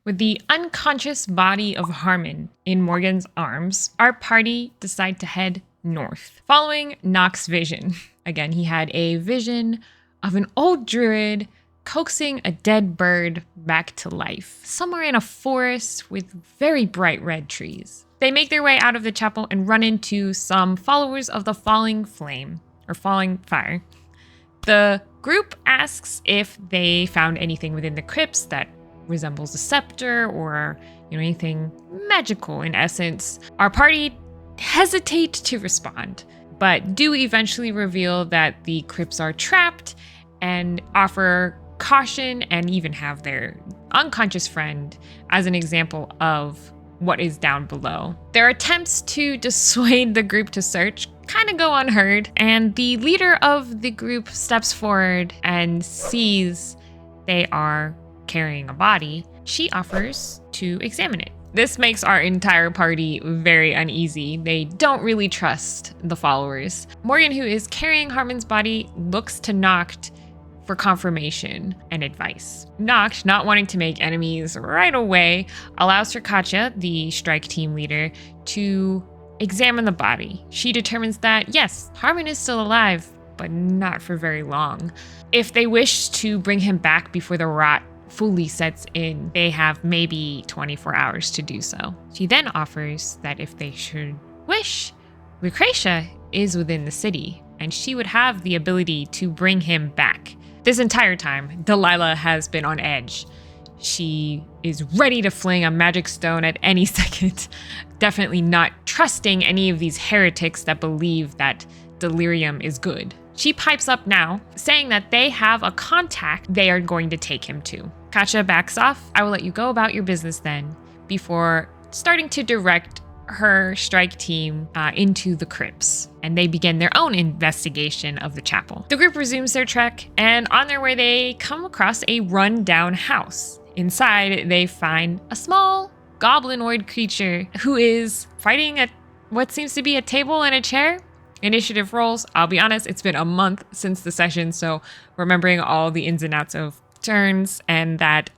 With the unconscious body of Harmon in Morgan's arms, our party decide to head north, following Nock's vision. Again, he had a vision of an old druid coaxing a dead bird back to life, somewhere in a forest with very bright red trees. They make their way out of the chapel and run into some followers of the falling flame, or falling fire. The group asks if they found anything within the crypts that resembles a scepter or, anything magical in essence. Our party hesitate to respond, but do eventually reveal that the crypts are trapped and offer caution and even have their unconscious friend as an example of what is down below. Their attempts to dissuade the group to search kind of go unheard, and the leader of the group steps forward and sees they are carrying a body. She offers to examine it. This makes our entire party very uneasy. They don't really trust the followers. Morgan, who is carrying Harmon's body, looks to Noct for confirmation and advice. Noct, not wanting to make enemies right away, allows Katja, the strike team leader, to examine the body. She determines that, yes, Harmon is still alive, but not for very long. If they wish to bring him back before the rot fully sets in, they have maybe 24 hours to do so. She then offers that if they should wish, Lucretia is within the city, and she would have the ability to bring him back. This entire time, Delilah has been on edge. She is ready to fling a magic stone at any second, definitely not trusting any of these heretics that believe that delirium is good. She pipes up now, saying that they have a contact they are going to take him to. Katja backs off. I will let you go about your business then, before starting to direct her strike team into the crypts, and they begin their own investigation of the chapel. The group resumes their trek, and on their way they come across a run-down house. Inside, they find a small goblinoid creature who is fighting at what seems to be a table and a chair. Initiative rolls. I'll be honest, it's been a month since the session, so remembering all the ins and outs of turns and that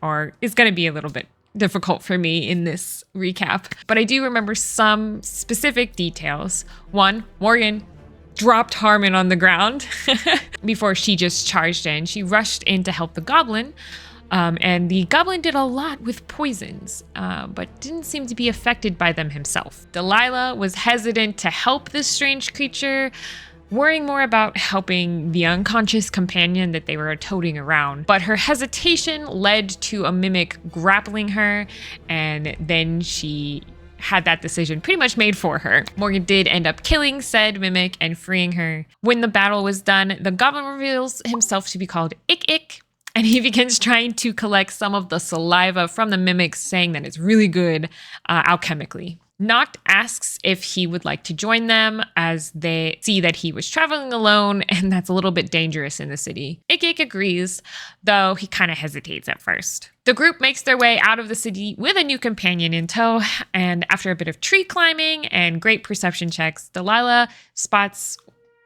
is going to be a little bit difficult for me in this recap. But I do remember some specific details. One, Morgan dropped Harmon on the ground before she just charged in. She rushed in to help the goblin. And the goblin did a lot with poisons, but didn't seem to be affected by them himself. Delilah was hesitant to help this strange creature, worrying more about helping the unconscious companion that they were toting around. But her hesitation led to a mimic grappling her, and then she had that decision pretty much made for her. Morgan did end up killing said mimic and freeing her. When the battle was done, the goblin reveals himself to be called Ik, and he begins trying to collect some of the saliva from the mimics, saying that it's really good alchemically. Noct asks if he would like to join them, as they see that he was traveling alone, and that's a little bit dangerous in the city. Ik agrees, though he kind of hesitates at first. The group makes their way out of the city with a new companion in tow, and after a bit of tree climbing and great perception checks, Delilah spots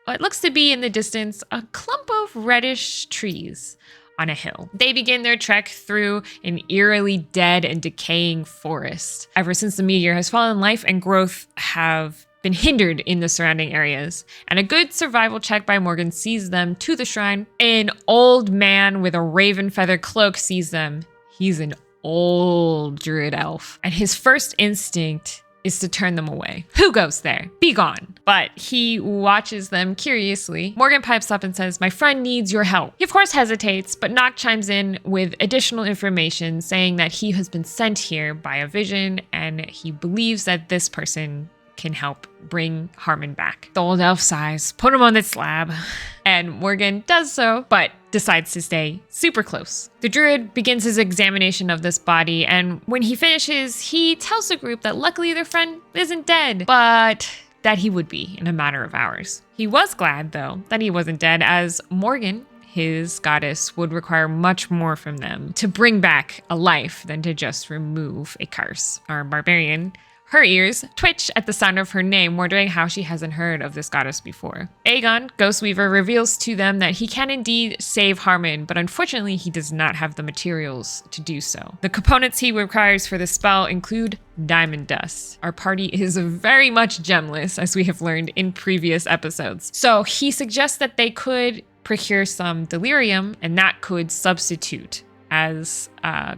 what looks to be in the distance a clump of reddish trees on a hill. They begin their trek through an eerily dead and decaying forest. Ever since the meteor has fallen, life and growth have been hindered in the surrounding areas, and a good survival check by Morgan sees them to the shrine. An old man with a raven feather cloak sees them. He's an old druid elf, and his first instinct is to turn them away. Who goes there? Be gone. But he watches them curiously. Morgan pipes up and says, my friend needs your help. He of course hesitates, but Noct chimes in with additional information, saying that he has been sent here by a vision, and he believes that this person can help bring Harmon back. The old elf sighs, put him on the slab, and Morgan does so, but decides to stay super close. The druid begins his examination of this body, and when he finishes, he tells the group that luckily their friend isn't dead, but that he would be in a matter of hours. He was glad, though, that he wasn't dead, as Morgan, his goddess, would require much more from them to bring back a life than to just remove a curse. Our barbarian Her ears twitch at the sound of her name, wondering how she hasn't heard of this goddess before. Aegon, Ghostweaver, reveals to them that he can indeed save Harmon, but unfortunately he does not have the materials to do so. The components he requires for the spell include diamond dust. Our party is very much gemless, as we have learned in previous episodes. So he suggests that they could procure some delirium, and that could substitute as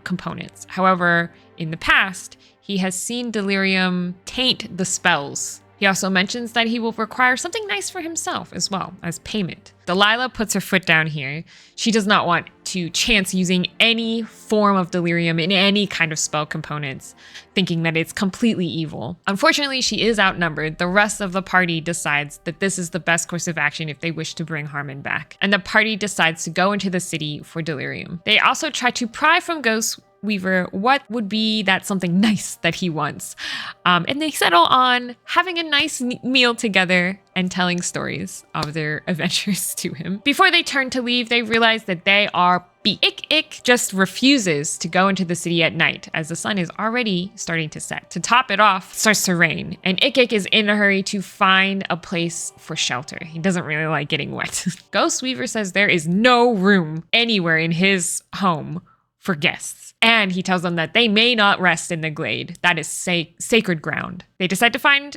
components. However, in the past, he has seen delirium taint the spells. He also mentions that he will require something nice for himself as well as payment. Delilah puts her foot down here. She does not want to chance using any form of delirium in any kind of spell components, thinking that it's completely evil. Unfortunately, she is outnumbered. The rest of the party decides that this is the best course of action if they wish to bring Harmon back. And the party decides to go into the city for delirium. They also try to pry from Ghostweaver what would be that something nice that he wants. And they settle on having a nice meal together and telling stories of their adventures to him. Before they turn to leave, they realize that they are beat. Ik just refuses to go into the city at night as the sun is already starting to set. To top it off, it starts to rain, and Ik is in a hurry to find a place for shelter. He doesn't really like getting wet. Ghostweaver says there is no room anywhere in his home for guests. And he tells them that they may not rest in the glade. That is sacred ground. They decide to find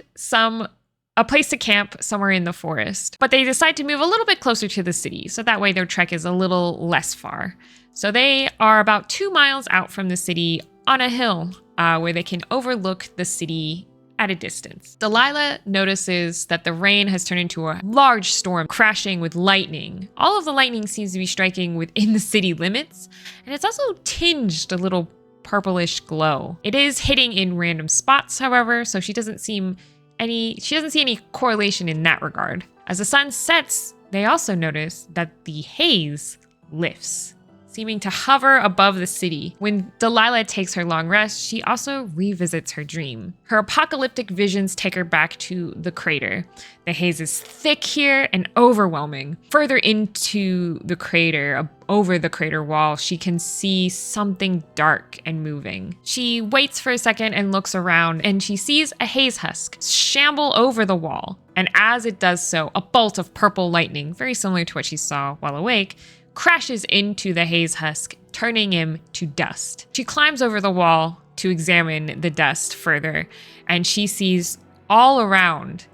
a place to camp somewhere in the forest, but they decide to move a little bit closer to the city, so that way their trek is a little less far. So they are about 2 miles out from the city on a hill where they can overlook the city at a distance. Delilah notices that the rain has turned into a large storm, crashing with lightning. All of the lightning seems to be striking within the city limits, and it's also tinged a little purplish glow. It is hitting in random spots, however, so she doesn't see any correlation in that regard. As the sun sets, they also notice that the haze lifts, seeming to hover above the city. When Delilah takes her long rest, she also revisits her dream. Her apocalyptic visions take her back to the crater. The haze is thick here and overwhelming. Further into the crater, over the crater wall, she can see something dark and moving. She waits for a second and looks around, and she sees a haze husk shamble over the wall. And as it does so, a bolt of purple lightning, very similar to what she saw while awake, crashes into the haze husk, turning him to dust. She climbs over the wall to examine the dust further, and she sees all around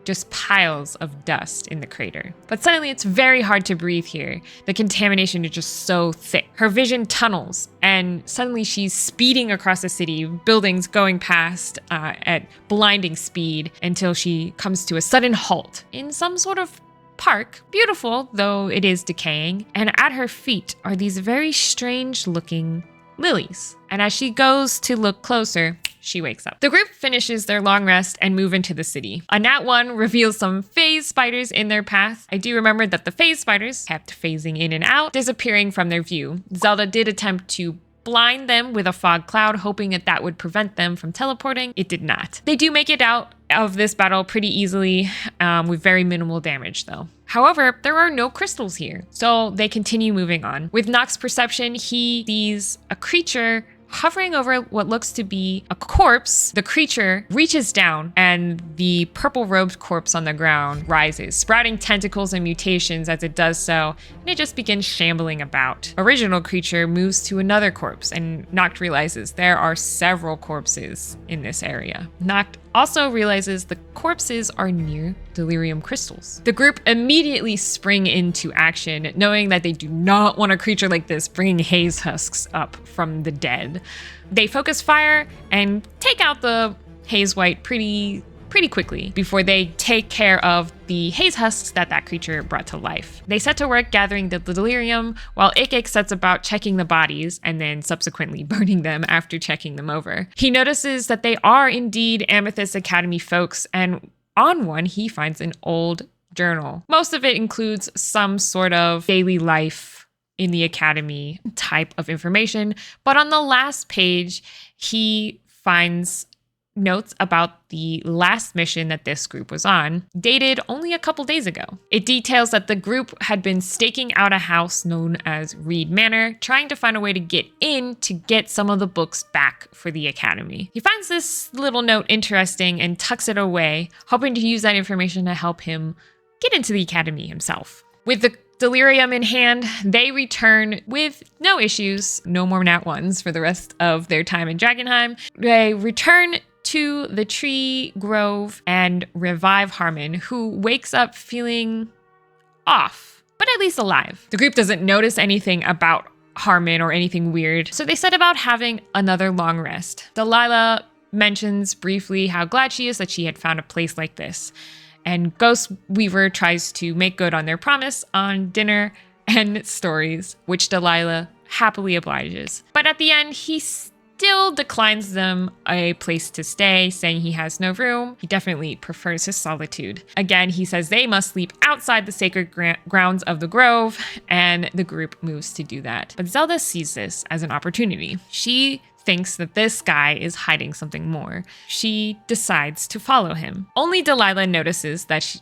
just piles of dust in the crater. But suddenly it's very hard to breathe here. The contamination is just so thick. Her vision tunnels, and suddenly she's speeding across the city, buildings going past at blinding speed until she comes to a sudden halt in some sort of park, beautiful though it is decaying, and at her feet are these very strange looking lilies. And as she goes to look closer, she wakes up. The group finishes their long rest and move into the city. A Nat 1 reveals some phase spiders in their path. I do remember that the phase spiders kept phasing in and out, disappearing from their view. Zelda did attempt to blind them with a fog cloud, hoping that would prevent them from teleporting. It did not. They do make it out of this battle pretty easily, with very minimal damage though. However, there are no crystals here, so they continue moving on. With Nox's perception, he sees a creature hovering over what looks to be a corpse. The creature reaches down, and the purple-robed corpse on the ground rises, sprouting tentacles and mutations as it does so, and it just begins shambling about. Original creature moves to another corpse, and Noct realizes there are several corpses in this area. Noct also realizes the corpses are near delirium crystals. The group immediately spring into action, knowing that they do not want a creature like this bringing haze husks up from the dead. They focus fire and take out the haze white pretty quickly before they take care of the haze husks that creature brought to life. They set to work gathering the delirium, while Ik sets about checking the bodies and then subsequently burning them after checking them over. He notices that they are indeed Amethyst Academy folks, and on one he finds an old journal. Most of it includes some sort of daily life in the academy type of information, but on the last page he finds notes about the last mission that this group was on, dated only a couple days ago. It details that the group had been staking out a house known as Reed Manor, trying to find a way to get in to get some of the books back for the academy. He finds this little note interesting and tucks it away, hoping to use that information to help him get into the academy himself. With the delirium in hand, they return with no issues, no more nat ones for the rest of their time in Drakkenheim. They return to the tree grove and revive Harmon, who wakes up feeling off, but at least alive. The group doesn't notice anything about Harmon or anything weird, so they set about having another long rest. Delilah mentions briefly how glad she is that she had found a place like this, and Ghost Weaver tries to make good on their promise on dinner and stories, which Delilah happily obliges. But at the end, he still declines them a place to stay, saying he has no room. He definitely prefers his solitude. Again, he says they must sleep outside the sacred grounds of the grove, and the group moves to do that. But Zelda sees this as an opportunity. She thinks that this guy is hiding something more. She decides to follow him. Only Delilah notices that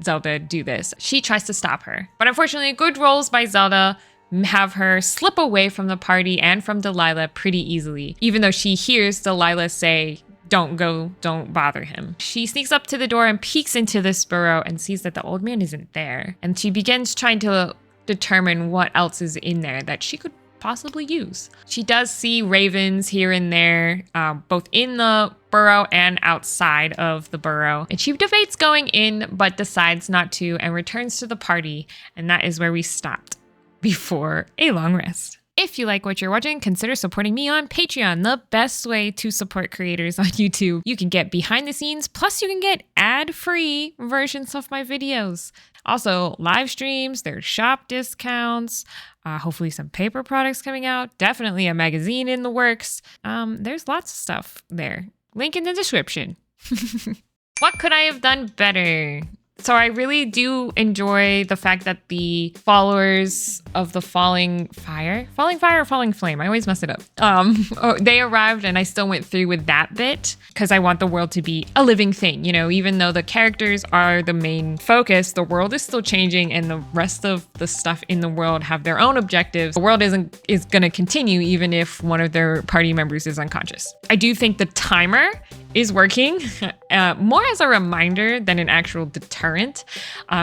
Zelda do this. She tries to stop her. But unfortunately, good rolls by Zelda have her slip away from the party and from Delilah pretty easily, even though she hears Delilah say, "Don't go, don't bother him." She sneaks up to the door and peeks into this burrow and sees that the old man isn't there. And she begins trying to determine what else is in there that she could possibly use. She does see ravens here and there, both in the burrow and outside of the burrow. And she debates going in, but decides not to and returns to the party. And that is where we stopped before a long rest. If you like what you're watching, consider supporting me on Patreon, the best way to support creators on YouTube. You can get behind the scenes, plus you can get ad-free versions of my videos. Also, live streams, there's shop discounts, hopefully some paper products coming out, definitely a magazine in the works. There's lots of stuff there. Link in the description. What could I have done better? So I really do enjoy the fact that the followers of the falling fire or falling flame, I always mess it up. They arrived and I still went through with that bit because I want the world to be a living thing. You know, even though the characters are the main focus, the world is still changing and the rest of the stuff in the world have their own objectives. The world is going to continue even if one of their party members is unconscious. I do think the timer is working more as a reminder than an actual deterrent,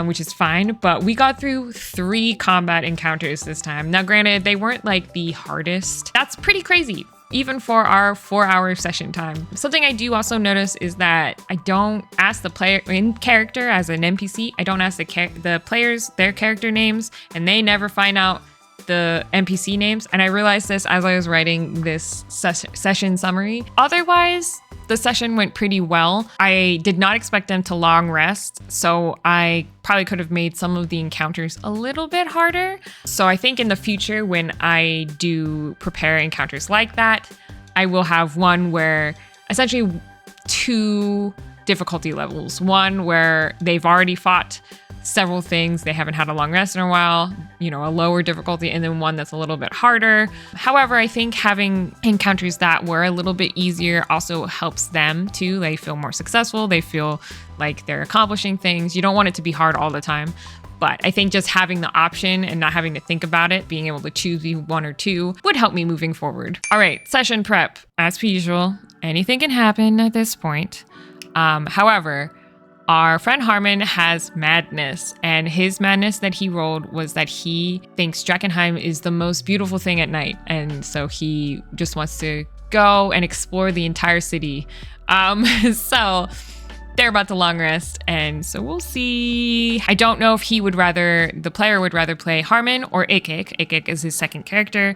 which is fine. But we got through 3 combat encounters this time. Now, granted, they weren't like the hardest. That's pretty crazy, even for our 4-hour session time. Something I do also notice is that I don't ask the player in character as an NPC. I don't ask the players their character names, and they never find out the NPC names. And I realized this as I was writing this session summary. Otherwise, the session went pretty well. I did not expect them to long rest, so I probably could have made some of the encounters a little bit harder. So I think in the future, when I do prepare encounters like that, I will have one where essentially 2 difficulty levels. One where they've already fought several things, they haven't had a long rest in a while, you know, a lower difficulty, and then one that's a little bit harder. However, I think having encounters that were a little bit easier also helps them too. They feel more successful, they feel like they're accomplishing things. You don't want it to be hard all the time, but I think just having the option and not having to think about it, being able to choose 1 or 2 would help me moving forward. All right, session prep. As per usual, anything can happen at this point. However, our friend Harmon has madness, and his madness that he rolled was that he thinks Drakkenheim is the most beautiful thing at night, and so he just wants to go and explore the entire city. So they're about to long rest, and so we'll see. I don't know if the player would rather play Harmon or Ikik. Ikik is his second character,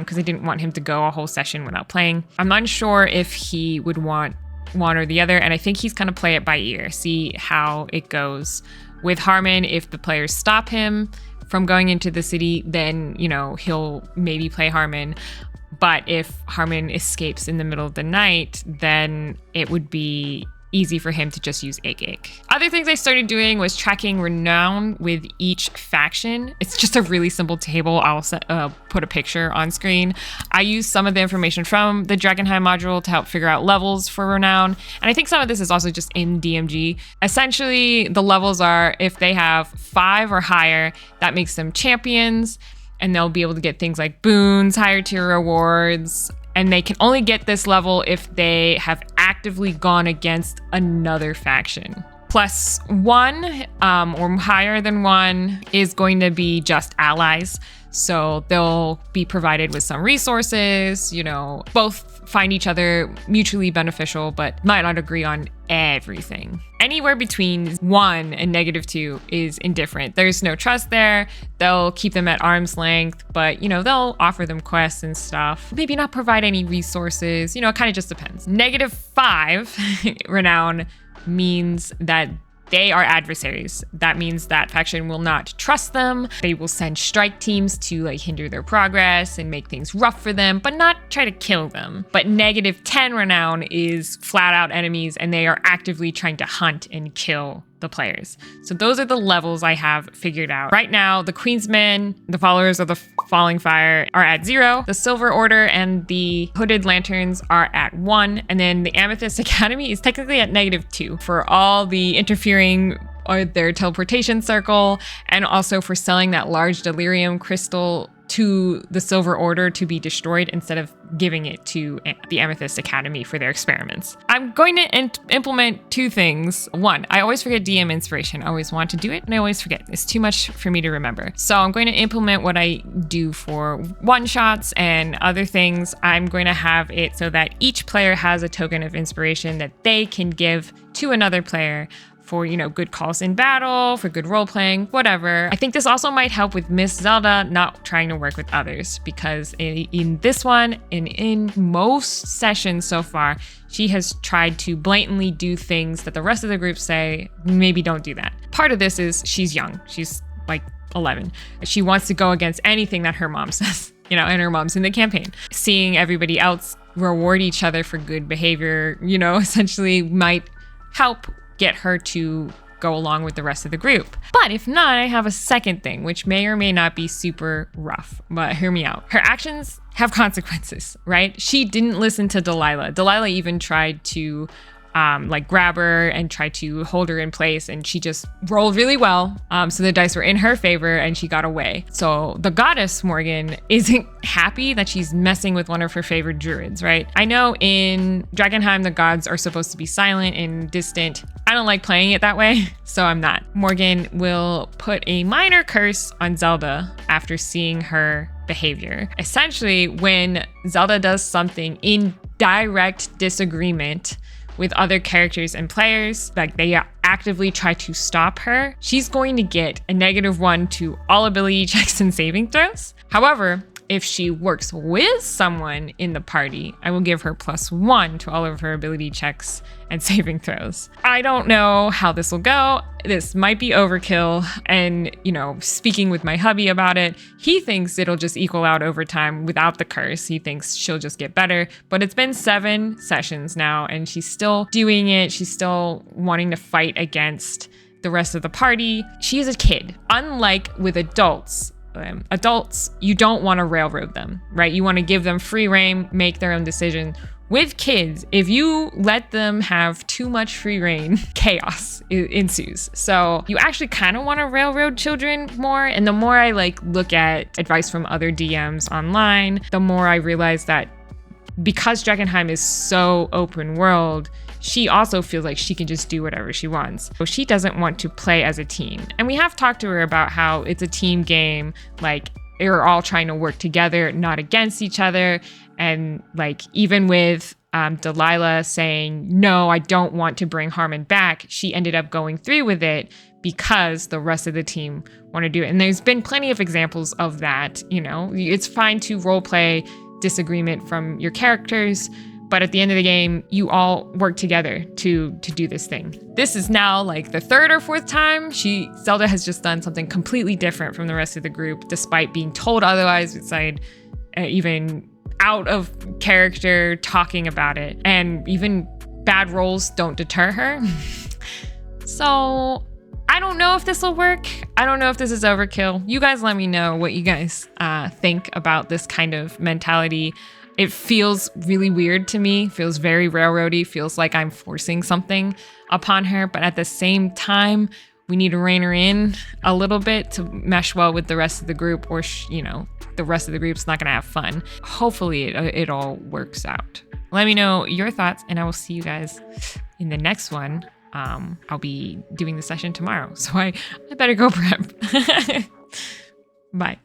because I didn't want him to go a whole session without playing. I'm unsure if he would want one or the other, and I think he's gonna play it by ear, see how it goes. With Harmon, if the players stop him from going into the city, then, you know, he'll maybe play Harmon. But if Harmon escapes in the middle of the night, then it would be easy for him to just use Egg. Other things I started doing was tracking renown with each faction. It's just a really simple table. I'll put a picture on screen. I use some of the information from the Drakkenheim module to help figure out levels for renown. And I think some of this is also just in DMG. Essentially, the levels are if they have 5 or higher, that makes them champions, and they'll be able to get things like boons, higher tier rewards, and they can only get this level if they have actively gone against another faction. +1 or higher than 1 is going to be just allies. So they'll be provided with some resources, both find each other mutually beneficial, but might not agree on everything. Anywhere between 1 and -2 is indifferent. There's no trust there. They'll keep them at arm's length, but they'll offer them quests and stuff. Maybe not provide any resources. It kind of just depends. -5 renown means that they are adversaries. That means that faction will not trust them. They will send strike teams to hinder their progress and make things rough for them, but not try to kill them. But -10 renown is flat out enemies, and they are actively trying to hunt and kill the players. So those are the levels I have figured out. Right now, the Queensmen, the followers of the Falling Fire, are at 0. The Silver Order and the Hooded Lanterns are at 1. And then the Amethyst Academy is technically at -2 for all the interfering or their teleportation circle, and also for selling that large delirium crystal to the Silver Order to be destroyed instead of giving it to the Amethyst Academy for their experiments. I'm going to implement 2 things. 1, I always forget DM inspiration. I always want to do it and I always forget. It's too much for me to remember. So I'm going to implement what I do for one-shots and other things. I'm going to have it so that each player has a token of inspiration that they can give to another player for, good calls in battle, for good role-playing, whatever. I think this also might help with Miss Zelda not trying to work with others, because in this one and in most sessions so far, she has tried to blatantly do things that the rest of the group say, maybe don't do that. Part of this is she's young. She's 11. She wants to go against anything that her mom says, and her mom's in the campaign. Seeing everybody else reward each other for good behavior, essentially might help get her to go along with the rest of the group. But if not, I have a second thing, which may or may not be super rough, but hear me out. Her actions have consequences, right? She didn't listen to Delilah. Delilah even tried to grab her and try to hold her in place, and she just rolled really well. So the dice were in her favor and she got away. So the goddess Morgan isn't happy that she's messing with one of her favorite druids, right? I know in Drakkenheim, the gods are supposed to be silent and distant. I don't like playing it that way, so I'm not. Morgan will put a minor curse on Zelda after seeing her behavior. Essentially, when Zelda does something in direct disagreement with other characters and players, they actively try to stop her, she's going to get a -1 to all ability checks and saving throws. However, if she works with someone in the party, I will give her +1 to all of her ability checks and saving throws. I don't know how this will go. This might be overkill. And, speaking with my hubby about it, he thinks it'll just equal out over time without the curse. He thinks she'll just get better. But it's been 7 sessions now, and she's still doing it. She's still wanting to fight against the rest of the party. She is a kid. Unlike with adults, you don't want to railroad them, right? You want to give them free rein, make their own decision. With kids, if you let them have too much free rein, chaos ensues. So you actually kind of want to railroad children more. And the more I look at advice from other DMs online, the more I realize that because Drakkenheim is so open world, she also feels like she can just do whatever she wants. So she doesn't want to play as a team. And we have talked to her about how it's a team game, they're all trying to work together, not against each other. And even with Delilah saying, no, I don't want to bring Harmon back, she ended up going through with it because the rest of the team want to do it. And there's been plenty of examples of that. It's fine to role play disagreement from your characters, but at the end of the game, you all work together to do this thing. This is now the 3rd or 4th time Zelda has just done something completely different from the rest of the group, despite being told otherwise, beside even out of character talking about it, and even bad rolls don't deter her. So I don't know if this will work. I don't know if this is overkill. You guys let me know what you guys think about this kind of mentality. It feels really weird to me, feels very railroady, feels like I'm forcing something upon her. But at the same time, we need to rein her in a little bit to mesh well with the rest of the group, or, you know, the rest of the group's not gonna have fun. Hopefully it all works out. Let me know your thoughts, and I will see you guys in the next one. I'll be doing the session tomorrow, so I better go prep. Bye.